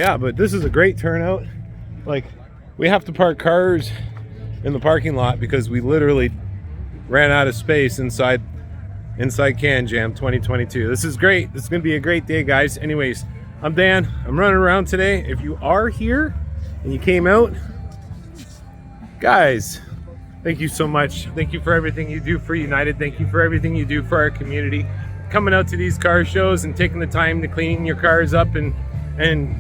yeah, but this is a great turnout. Like, we have to park cars in the parking lot because we literally ran out of space inside Canjam 2022. This is great. This is gonna be a great day, guys. Anyways, I'm Dan. I'm running around today. If you are here and you came out, guys, thank you so much. Thank you for everything you do for United. Thank you for everything you do for our community. Coming out to these car shows and taking the time to clean your cars up and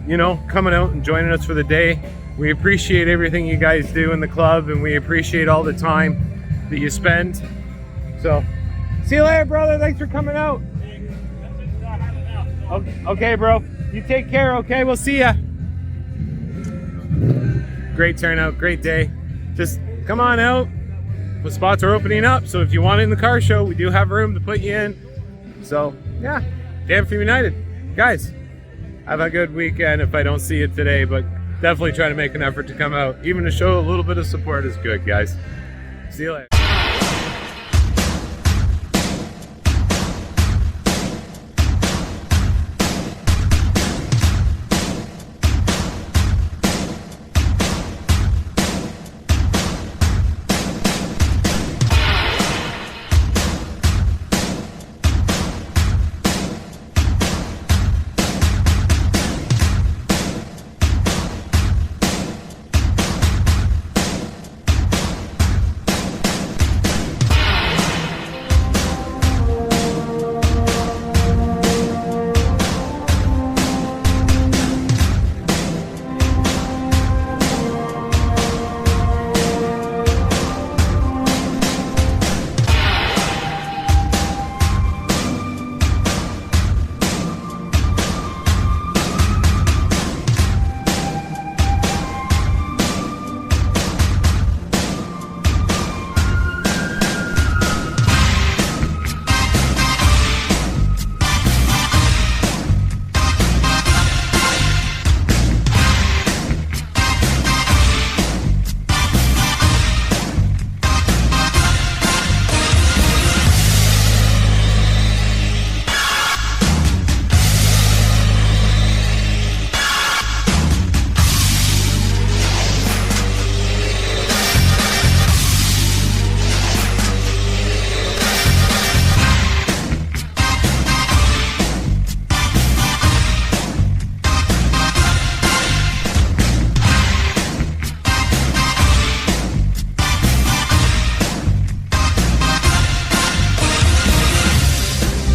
you know, coming out and joining us for the day. We appreciate everything you guys do in the club, and we appreciate all the time that you spend. So, see you later, brother. Thanks for coming out. Okay, bro. You take care, okay? We'll see ya. Great turnout, great day. Just come on out. The spots are opening up, so if you want in the car show, we do have room to put you in. So, yeah, Dan from United. Guys, have a good weekend if I don't see you today, but definitely try to make an effort to come out. Even to show a little bit of support is good, guys. See you later.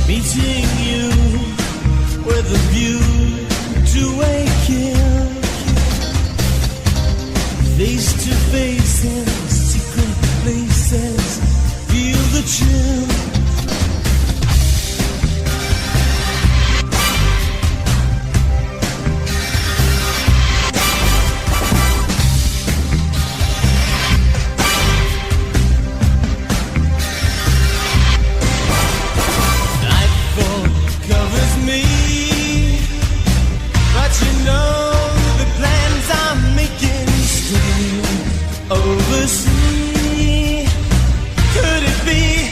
Meeting you with a view to a kill, face to face in secret places, feel the chill. Oversee, could it be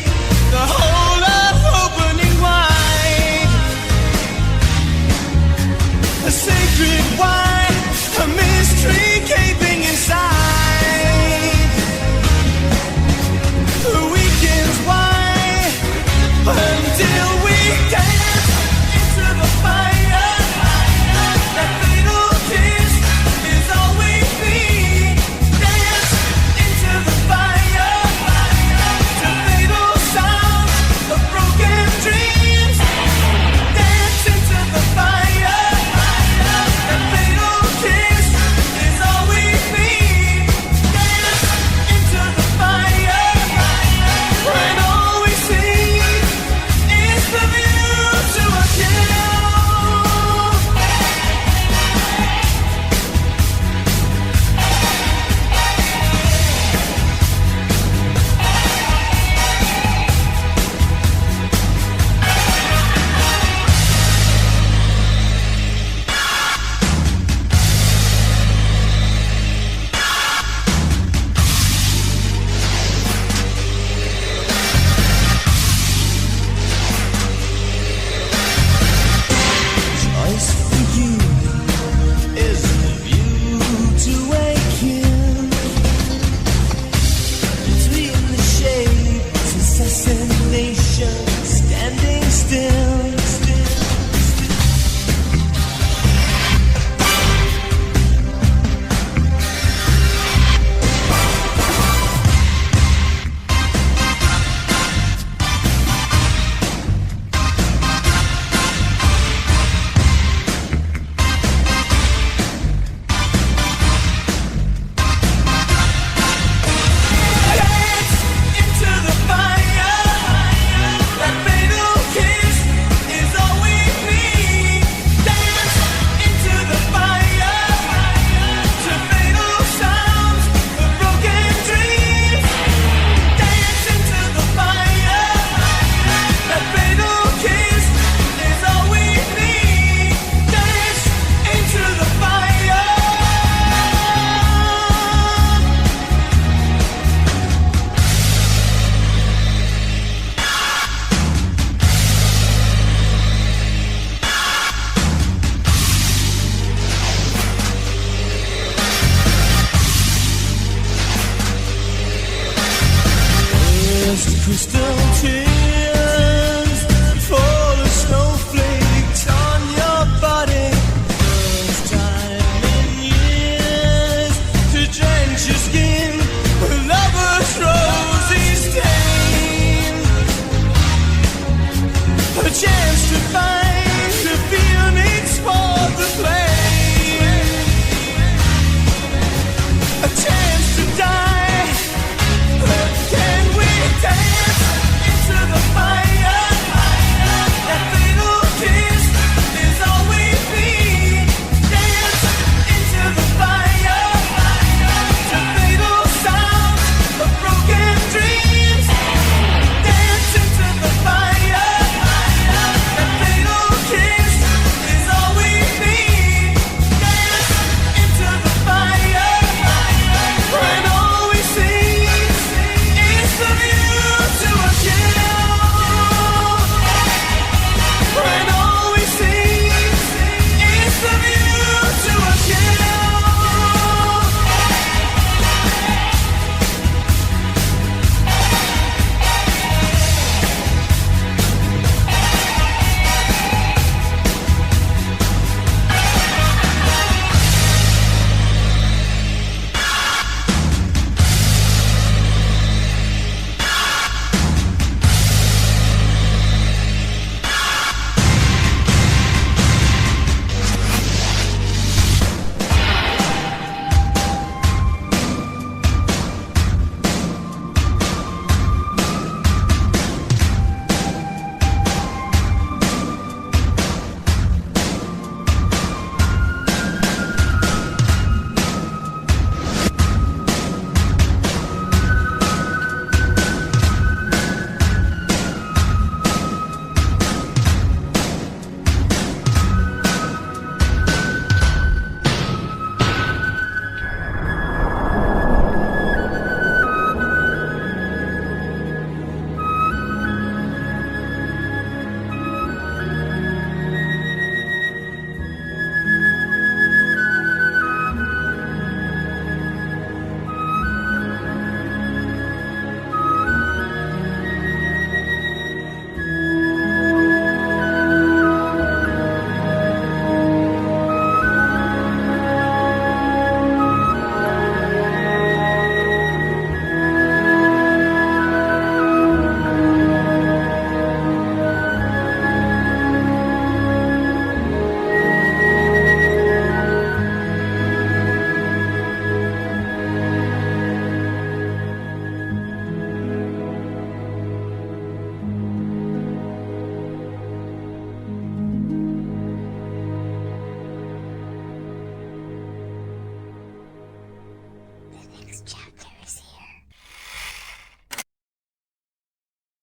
crystal tears.